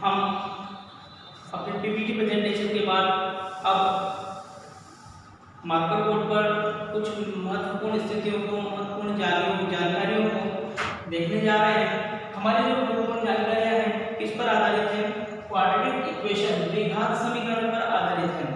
हम अपने PPT presentation के बाद अब मार्कर बोर्ड पर कुछ महत्वपूर्ण स्थितियों को, महत्वपूर्ण जानकारियों को देखने जा रहे हैं। हमारी जो महत्वपूर्ण जानकारियां हैं किस पर आधारित है? क्वाड्रेटिक इक्वेशन, द्विघात समीकरण पर आधारित है।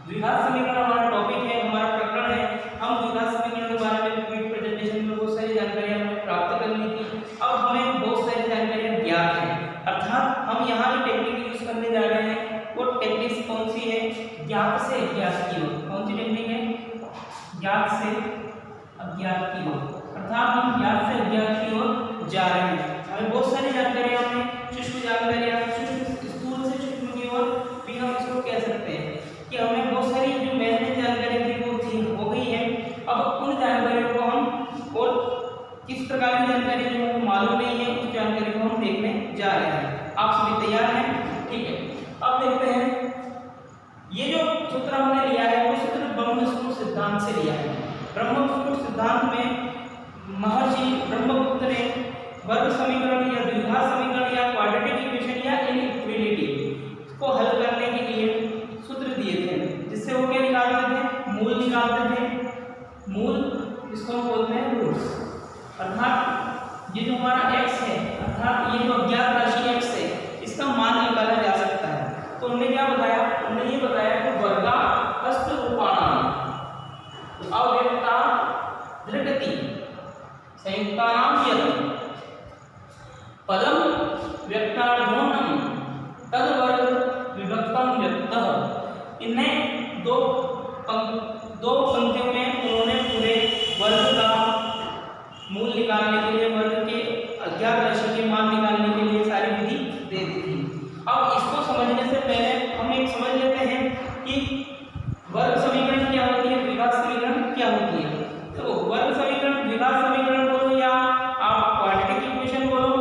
द्विघात समीकरण हमारा टॉपिक है, हमारा प्रकरण है। हम द्विघात समीकरण के बारे में पीपीटी प्रेजेंटेशन में बहुत सारी जानकारियां हमें प्राप्त करनी थी। अब हमें बहुत सारी जानकारियां ज्ञात है, अर्थात हम यहाँ जो टेक्निक यूज करने जा रहे हैं वो टेक्निक कौन सी है? ज्ञात से अज्ञात की ओर। कौन सी टेक्निक है? ज्ञात से अज्ञात की ओर, अर्थात हम ज्ञात से अज्ञात की ओर जा रहे हैं। हमें बहुत सारी जानकारियां हमें सूक्ष्म जानकारियां, स्थूल से सूक्ष्म की ओर भी हम इसको कह सकते हैं कि हमें बहुत सारी जो मेन जानकारी थी वो थी हो गई है। अब उन जानकारियों को हम और किस प्रकार की जानकारी जो हमको मालूम नहीं है उस जानकारी को हम देखने जा रहे हैं। आप सभी तैयार हैं? ठीक है, अब देखते हैं ये जो सूत्र हमने लिया है वो सूत्र ब्रह्मसूत्र सिद्धांत से लिया है। ब्रह्मसूत्र सिद्धांत में महर्षि ब्रह्मगुप्त ने वर्ग समीकरण या द्विघात समीकरण या क्वाड्रेटिक इक्वेशन या इनइक्वालिटी को हल करने के लिए सूत्र दिए थे, जिससे वो क्या निकालते थे? मूल निकालते थे। मूल इसको हम बोलते हैं रूट्स, अर्थात ये जो हमारा x है, अर्थात ये जो अज्ञात राशि x है, इसका मान निकाला जा सकता है। तो उन्होंने क्या बताया? उन्होंने ये बताया कि वर्गा हस्त रूपाणाम अव्यक्ता दृढ़ति संयुक्तानाम यत् पदम व्यक्तार्धोनम तद वर्ग विभक्तम व्यक्तः। इन्हें दो पंक्तियों में उन्होंने पूरे वर्ग का मूल निकालने के लिए, वर्ग के अज्ञात राशि के मान निकालने के लिए सारी विधि दे दी थी। अब इसको समझने से पहले हम एक समझ लेते हैं कि वर्ग समीकरण क्या होती है, द्विघात समीकरण क्या होती है। तो वर्ग समीकरण, द्विघात समीकरण बोलो या आप क्वाड्रेटिक इक्वेशन बोलो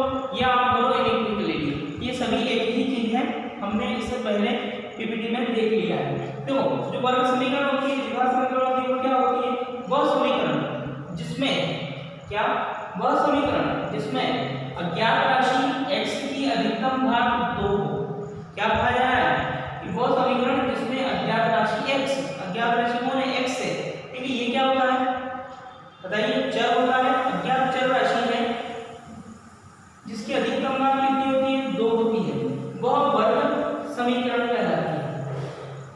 या आप बोलो इनइक्वालिटी, ये सभी एक ही चीज है। हमने इससे पहले पीपीटी में देख लिया है। तो जो वर्ग समीकरण होती है, द्विघात समीकरण होती है, वो क्या होती है? वह समीकरण जिसमें क्या? वह समीकरण जिसमें अज्ञात राशि x की अधिकतम घात 2 हो। क्या कहा जा रहा है कि वह समीकरण जिसमें अज्ञात राशि x, अज्ञात राशि कौन है? x है। ठीक है, ये क्या होता है बताइए? चर होता है, अज्ञात चर राशि है जिसकी अधिकतम घात कितनी होती है? 2 होती है, वह वर्ग समीकरण कहलाती है।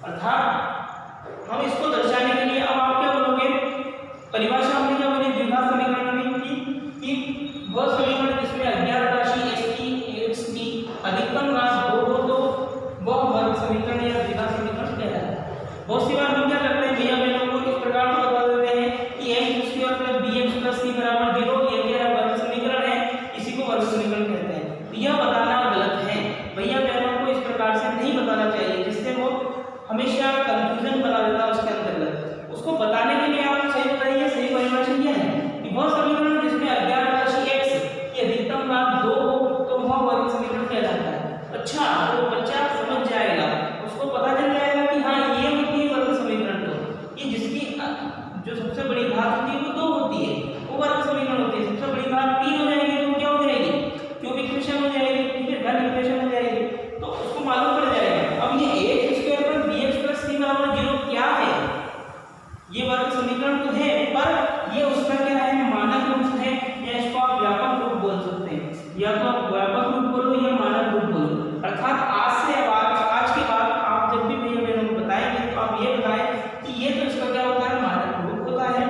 अर्थात हम इसको दर्शाने के लिए अब आप क्या बोलोगे? परिभाषा हमने क्या बोली द्विघात समीकरण में कि वह समीकरण जिसमें अज्ञात राशि x की अधिकतम घात 2 हो तो वह वर्ग समीकरण या द्विघात समीकरण कहलाता है। बहुत सी बार हम क्या करते हैं, भैया बहनों को इस प्रकार से बता देते हैं कि x square plus bx plus c बराबर 0, ये क्या है? वर्ग समीकरण है, इसी को वर्ग समीकरण कहते हैं। तो यह बताना गलत है, भैया बहनों को इस प्रकार से नहीं बताना चाहिए, जिससे वो हमेशा कंफ्यूजन बना देता है उसके अंतर्गत। उसको बताने के लिए आप सही बताइए, सही परिभाषा यह है कि वह समीकरण जिसमें अज्ञात राशि x की अधिकतम घात 2 हो तो वह वर्ग समीकरण कहलाता है। अच्छा, तो बच्चा समझ जाएगा, उसको पता चल जाएगा कि हाँ ये होती है वर्ग समीकरण। तो ये जिसकी जो सबसे बड़ी घात होती है वो 2 होती है, वो वर्ग समीकरण होती है। सबसे बड़ी घात 3 हो जाएगी तो क्या हो जाएगी? क्यूब इक्वेशन हो जाएगी। ठीक है, घन इक्वेशन हो जाएगी, तो उसको मालूम पड़ जाएगा। अब ये x square plus bx plus c बराबर 0 क्या है? ये वर्ग समीकरण तो है, पर ये उसका क्या है? मानक रूप है, या इसको आप व्यापक रूप बोल सकते हैं, या तो आप व्यापक रूप बोलो या मानक रूप बोलो। अर्थात आज के बाद आप जब भी भैया बहनों को बताएंगे तो आप ये बताएं कि ये तो इसका क्या होता है? मानक रूप होता है।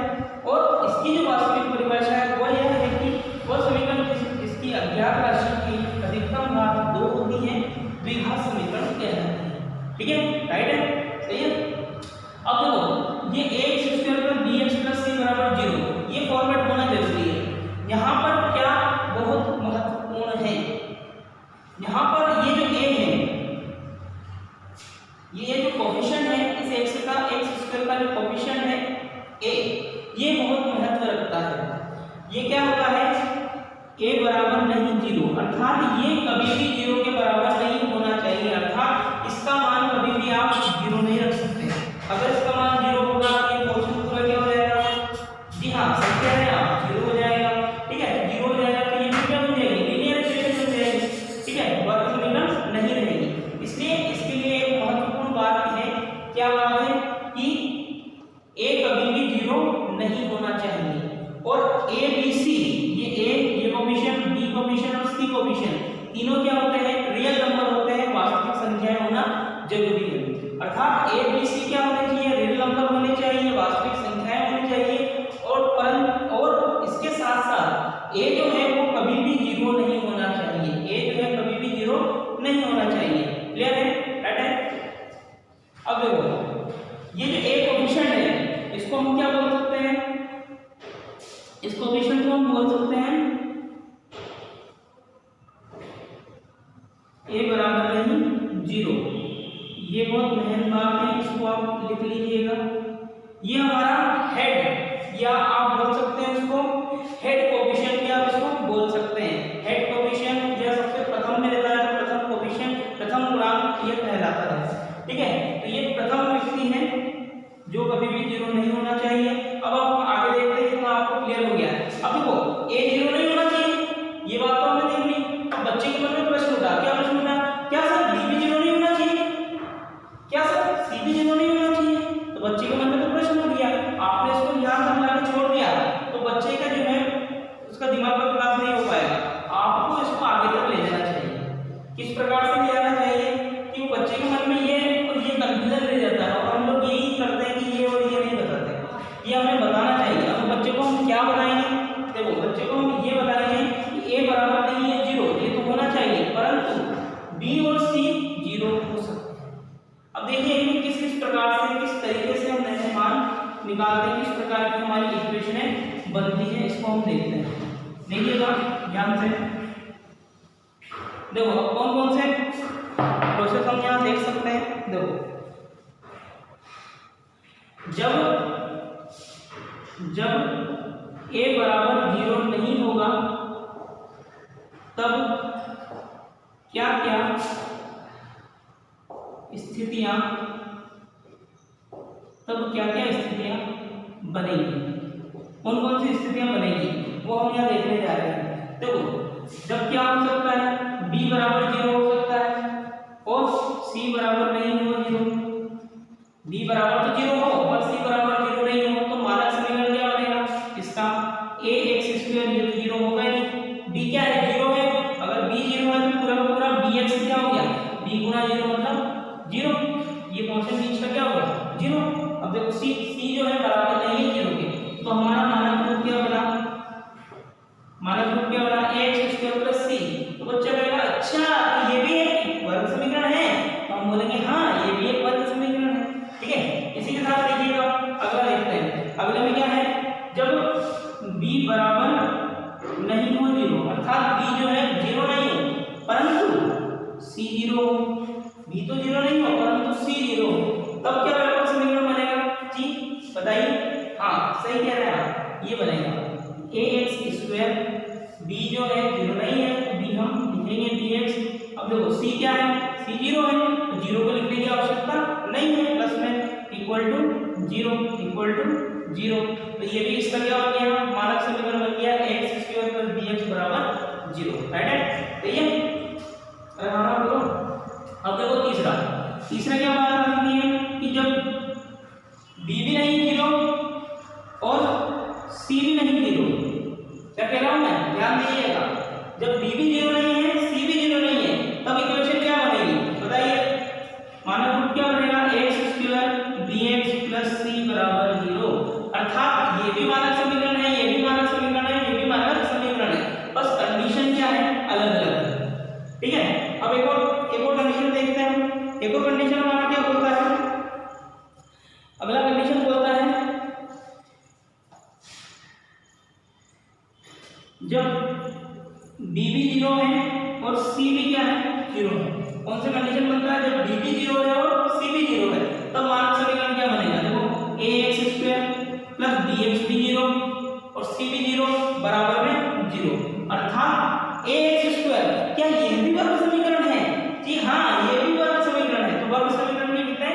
और इसकी जो वास्तविक परिभाषा है वो यह है कि वह समीकरण जिसकी अज्ञात राशि की अधिकतम घात 2 होती है द्विघात समीकरण कहलाती है। ठीक है, राइट है, सही है। अब देखो ये x square plus bx plus c बराबर 0, ये फॉर्मेट होना जरूरी है। यहाँ पर क्या बहुत महत्वपूर्ण है, यहाँ पर ये जो a है, ये जो कोफिशिएंट है इस x का, x स्क्वायर का जो कोफिशिएंट है a, ये बहुत महत्व रखता है। ये क्या होता है? a बराबर नहीं 0, अर्थात ये कभी भी 0 के बराबर नहीं होना चाहिए। अर्थात इसका मान कभी भी आप 0 नहीं रख सकते। अगर इसका मान 0 होगा तो ये क्वेश्चन पूरा क्या हो जाएगा? जी हाँ, सही कह रहे हैं आप, 0 हो जाएगा। ठीक है, 0 हो जाएगा तो ये क्या हो जाएगी? लीनियर इक्वेशन हो जाएगी। ठीक है, वर्ग समीकरण नहीं रहेगा। जरूरी है। अर्थात ए बी सी क्या होने चाहिए, रियल नंबर होने चाहिए, वास्तविक संख्याएं होनी चाहिए, और इसके साथ साथ ए जो है वो कभी भी जीरो नहीं होना चाहिए, ए जो है कभी भी जीरो नहीं होना चाहिए। क्लियर है, राइट है। अब देखो ये जो ए कोएफिशिएंट है इसको हम क्या बोल सकते हैं, इस कोएफिशिएंट को हम बोल सकते हैं ए बराबर नहीं जीरो। ये बहुत मेहनत बात है, इसको आप लिख लीजिएगा। ये हमारा हेड, या आप बोल सकते हैं उसको हेड कोएफिशिएंट, या आप इसको बोल सकते हैं हेड कोएफिशिएंट, या सबसे प्रथम में रहता है तो प्रथम कोएफिशिएंट, प्रथम गुणांक ये कहलाता है। ठीक है, तो ये प्रथम व्यक्ति है जो कभी भी जीरो नहीं होना चाहिए। अब आप आगे देखते हैं, तो आपको क्लियर हो गया है। अब देखो ए जीरो नहीं होना चाहिए, ये बात तो हमने देख ली। अब बच्चे के मन में प्रश्न उठा, क्या प्रश्न उठा, क्या सर बी भी जीरो नहीं होना चाहिए, क्या सर सी भी जीरो नहीं होना चाहिए? तो बच्चे के मन में तो प्रश्न उठ गया, आपने इसको यहाँ समझा के छोड़ दिया तो बच्चे का जो है उसका दिमाग का विकास नहीं हो पाएगा। आपको इसको आगे तक ले जाना चाहिए। किस प्रकार से ले जाना चाहिए कि वो बच्चे के मन में ये और ये कंफ्यूजन रह जाता है, और हम लोग यही करते हैं कि ये और ये नहीं बताते, ये हमें बताना चाहिए। अब बच्चे को हम क्या बताएंगे, देखो बच्चे को हम ये बताएंगे कि ए बराबर नहीं है जीरो, ये तो होना चाहिए, परंतु बी और सी जीरो हो सकते हैं। अब देखिए कि किस किस प्रकार से, किस तरीके से हम ऐसे मान निकालते हैं, किस प्रकार की हमारी इक्वेशनें बनती है, इसको हम देखते हैं। देखिएगा ध्यान से, देखो कौन कौन से प्रोसेस हम यहाँ देख सकते हैं। देखो जब ए बराबर जीरो नहीं होगा तब क्या क्या स्थितियां बनेगी, कौन कौन सी स्थितियां बनेगी वो हम यहाँ देखने जा रहे हैं। देखो जब क्या हो सकता है, बी बराबर जीरो हो सकता है और सी बराबर नहीं हो जीरो। बी बराबर तो जीरो हो और सी बराबर जीरो नहीं हो, तो मानक समीकरण क्या बनेगा इसका, ए एक्स स्क्वायर, ये तो जीरो होगा ही नहीं। बी क्या है, जीरो है, अगर बी जीरो है तो पूरा का पूरा बी एक्स क्या हो गया, बी गुना जीरो मतलब जीरो, ये कॉन्स्टेंट बीच का क्या हो गया जीरो। अब देखो सी जो है बराबर नहीं है जीरो के, तो हमारा मानक रूप क्या बना, मानक रूप क्या बना, ए एक्स स्क्वायर प्लस सी। तो बच्चा कहेगा अच्छा तो ये भी एक वर्ग समीकरण है, तो हम बोलेंगे हाँ ये भी एक वर्ग समीकरण है। ठीक है, इसी के साथ देखिएगा अगला देखते हैं। अगले में क्या है, जब बी बराबर नहीं हो जीरो, अर्थात बी जो है जीरो नहीं हो परंतु सी जीरो, बी तो जीरो नहीं हो परंतु सी जीरो, तब क्या व्यापक समीकरण बनेगा जी, बताइए। हाँ सही कह रहे हैं आप, ये बनेगा ए एक्स स्क्वायर, बी जो है जीरो नहीं है तो बी हम लिखेंगे बी एक्स। अब देखो सी क्या है, सी जीरो है तो जीरो को लिखने की आवश्यकता नहीं है, प्लस में equal to zero, equal to zero, तो ये भी इसका क्या हो गया, मानक समीकरण बन गया x square plus b x बराबर जीरो। राइट है, सही है। अरे हाँ बोलो। अब देखो तीसरा क्या बात आती है कि जब बी भी नहीं जीरो और सी भी नहीं जीरो, क्या कह रहा हूं मैं, ध्यान दीजिएगा। जब बी भी जीरो नहीं है, सी भी जीरो नहीं है, तब इक्वेशन क्या बनेगी बताइए, मानक रूप क्या बनेगा, x square b x plus c बराबर जीरो। अर्थात ये भी मानक समीकरण है, ये भी मानक समीकरण है, ये भी मानक समीकरण है, बस कंडीशन क्या है अलग अलग है। ठीक है, अब एक और कंडीशन देखते हैं। एक और कंडीशन हमारा क्या बोलता है, अगला कंडीशन बोलता है जब बी भी जीरो है और सी भी क्या है जीरो है। कौन सा कंडीशन बनता है, जब बी भी जीरो है और सी भी जीरो है, तब मानक समीकरण क्या बनेगा, देखो a x square plus b x भी जीरो और सी भी जीरो बराबर में जीरो। अर्थात ए एक्स स्क्वायर क्या ये भी वर्ग समीकरण है, जी हाँ ये भी वर्ग समीकरण है। तो वर्ग समीकरण के कितने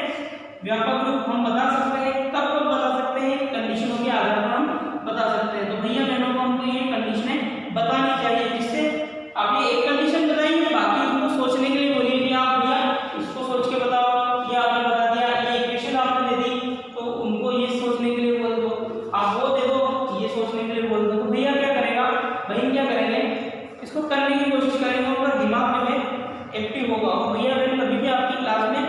व्यापक रूप हम बता सकते हैं, कब कब बता सकते हैं, कंडीशनों के आधार पर हम बता सकते हैं। तो भैया बहनों को हमको ये कंडीशनें बतानी चाहिए, जिससे आप ये एक कंडीशन बताइए, बाकी उनको सोचने के लिए बोलिए कि आप भैया इसको सोच के बताओ, ये आपने बता दिया, ये इक्वेशन आपने दे दी तो उनको ये सोचने के लिए बोल दो, आप वो दे दो ये सोचने के लिए बोल दो। तो भैया क्या करेगा, भाई क्या करेंगे, इसको करने की कोशिश करेंगे, उनका दिमाग जो है एक्टिव होगा। भैया बहन कभी भी आपकी क्लास में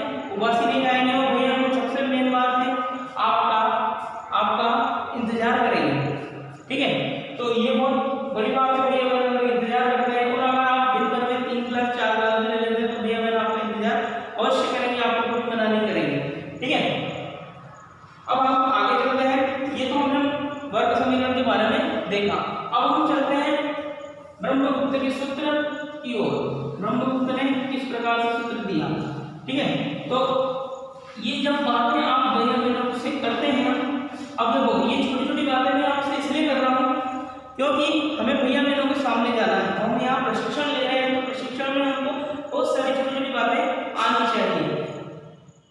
प्रकार से सूत्र दिया। ठीक है, तो ये जब बातें आप भैया बहनों से करते हैं ना, अब देखो ये छोटी छोटी बातें मैं आपसे इसलिए कर रहा हूँ क्योंकि हमें भैया बहनों के सामने जाना है, हम यहाँ प्रशिक्षण ले रहे हैं, तो प्रशिक्षण में हमको बहुत सारी छोटी छोटी बातें आनी चाहिए।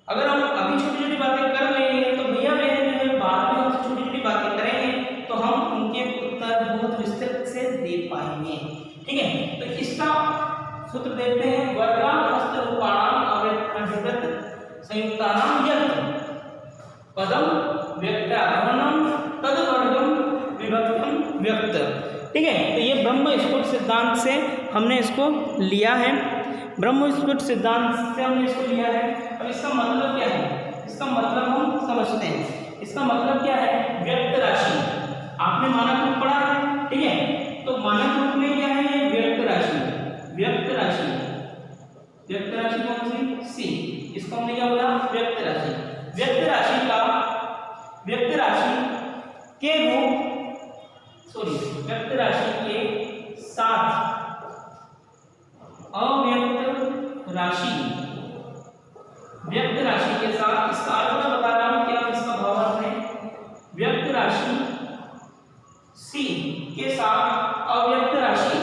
अगर हम अभी छोटी छोटी बातें कर लेंगे तो भैया बहन बाद में हमसे छोटी छोटी बातें करेंगे तो हम उनके उत्तर बहुत विस्तृत से दे पाएंगे। ठीक है, तो इसका सूत्र देखते हैं, वर्गांत रूपाणाम अव्यक्त संयुक्तानाम यत् पदम व्यक्ताधवनम तद्वर्गम विभक्तम व्यक्त। ठीक है, तो ये ब्रह्म स्फुट सिद्धांत से हमने इसको लिया है, ब्रह्म स्फुट सिद्धांत से हमने इसको लिया है। अब इसका मतलब क्या है, इसका मतलब हम समझते हैं। इसका मतलब क्या है, व्यक्त राशि आपने मानक रूप पढ़ा है। ठीक है, तो मानक रूप में क्या है, ये व्यक्त राशि, व्यक्त राशि, व्यक्त राशि कौन सी, सी, इसको हमने क्या बोला, व्यक्त राशि। व्यक्त राशि का, व्यक्त राशि के रूप, व्यक्त राशि के साथ अव्यक्त राशि, व्यक्त राशि के साथ, इसका अर्थ मैं बता रहा हूं क्या इसका भावार्थ है, व्यक्त राशि सी के साथ अव्यक्त राशि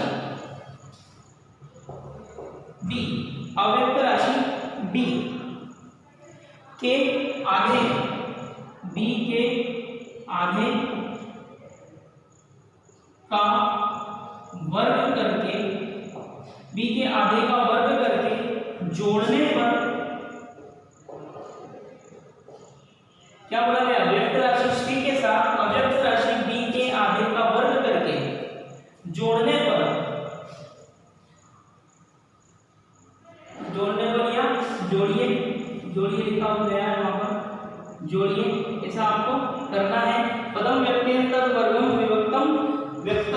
बी, अव्यक्त राशि बी के आधे, बी के आधे का वर्ग करके, बी के आधे का वर्ग करके जोड़ने पर क्या बोला गया, व्यक्त राशि सी के साथ अव्यक्त राशि बी के आधे का वर्ग करके जोड़ने पर, जोड़ने पर या जोड़िए, जोड़िए लिखा हो गया है वहां पर, जोड़िए, ऐसा आपको करना है। पदम व्यक्ति वर्गम विभक्तम व्यक्त,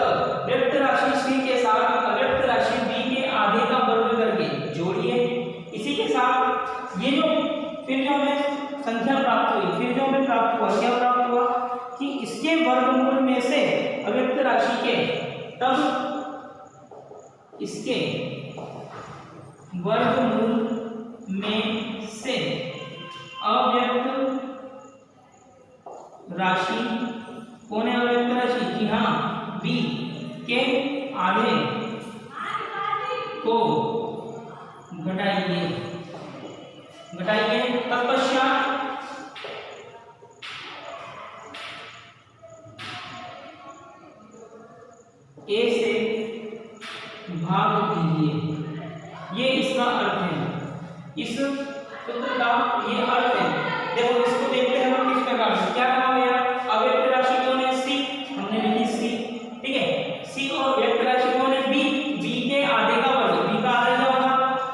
व्यक्त राशि सी के साथ अव्यक्त राशि बी के आधे का वर्ग करके जोड़िए। इसी के साथ ये जो फिर जो हमें संख्या प्राप्त हुई, फिर जो हमें प्राप्त हुआ, क्या प्राप्त हुआ कि इसके वर्गमूल में से अव्यक्त राशि के, तब इसके वर्गमूल में से अव्यक्त राशि, कौन है अव्यक्त राशि, जी हाँ, बी के आधे को घटाइए, घटाइए, तत्पश्चात ए से भाग दीजिए। ये इसका अर्थ है, इस सूत्र का ये अर्थ है। देखो इसको देखते हैं हम किस प्रकार से, क्या कहा गया, अव्यक्त राशि कौन है, सी, हमने लिखी सी। ठीक है, सी और व्यक्त राशि कौन है, बी, बी के आधे का वर्ग, बी का आधा क्या होगा,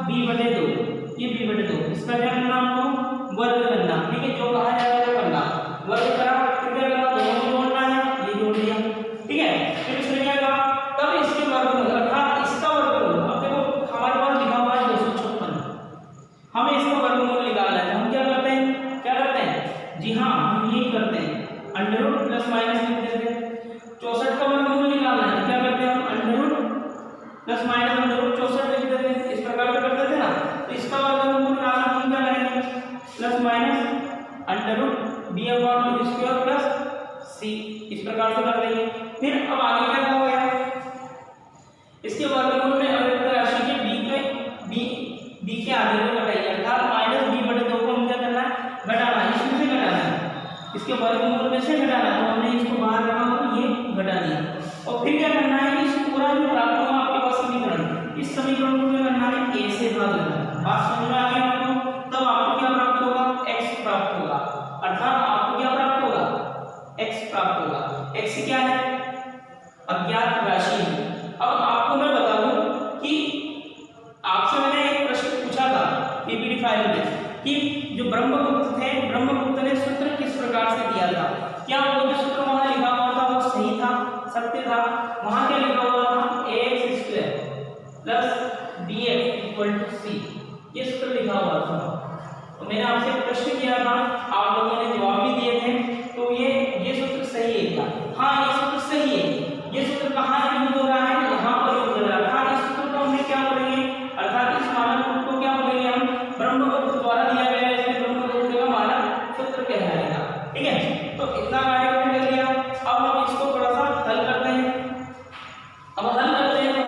बी बटे 2, ये बी बटे 2, इसका क्या करना हमको, वर्ग करना। ठीक है, जो कहा जाए वो करना, वर्ग करा, फिर क्या करना, दोनों जोड़ना है, ये जोड़ दिया। ठीक है, फिर इसमें क्या कहा, तब इसके वर्गमूल अर्थात इसका वर्गमूल, अब देखो हमारे पास लिखा हुआ है 256, हमें इसका वर्गमूल निकालना है, तो हम क्या करते हैं, क्या करते हैं, जी हाँ, हम ये करते हैं, अंडर रूट प्लस माइनस लिख देते हैं। 64 का वर्गमूल निकालना है, क्या करते हैं हम, under root plus minus under root 64 लिख देते हैं, इस प्रकार से करते थे ना। तो इसका वर्गमूल निकालना हम क्या करेंगे, plus minus under root b upon two square plus c, इस प्रकार से कर देंगे। फिर अब आगे क्या हो गया, इसके वर्गमूल में अव्यक्त राशि के बी के आधे को घटाइए, अर्थात माइनस बी बटे 2 को हम क्या करना है, घटाना, इसमें से घटाना है, इसके वर्गमूल में से घटाना, तो हमने इसको बाहर रखा और ये घटा दिया। और फिर क्या करना है, इस पूरा जो प्राप्त हुआ आपके पास समीकरण, इस समीकरण को क्या करना है, ए से भाग देना। बात समझ में आ गई आपको, तब आपको क्या प्राप्त होगा, x प्राप्त होगा, अर्थात आपको क्या प्राप्त होगा, x प्राप्त होगा। x क्या है, अज्ञात राशि है। अब आपको मैं बता दूं कि आपसे मैंने एक प्रश्न पूछा था पीपीटी फाइल में कि जो ब्रह्मगुप्त थे, ब्रह्मगुप्त ने सूत्र किस प्रकार से दिया था, क्या वो जो सूत्र वहां लिखा हुआ था वो सही था, सत्य था। वहां क्या लिखा हुआ था, ax² plus bf equal to c, ये सूत्र लिखा हुआ था। तो मैंने आपसे प्रश्न किया था, आप लोगों ने जवाब भी दिए थे, तो ये सूत्र सही है क्या, हाँ ये सूत्र सही है। ये सूत्र कहाँ यूज हो रहा है,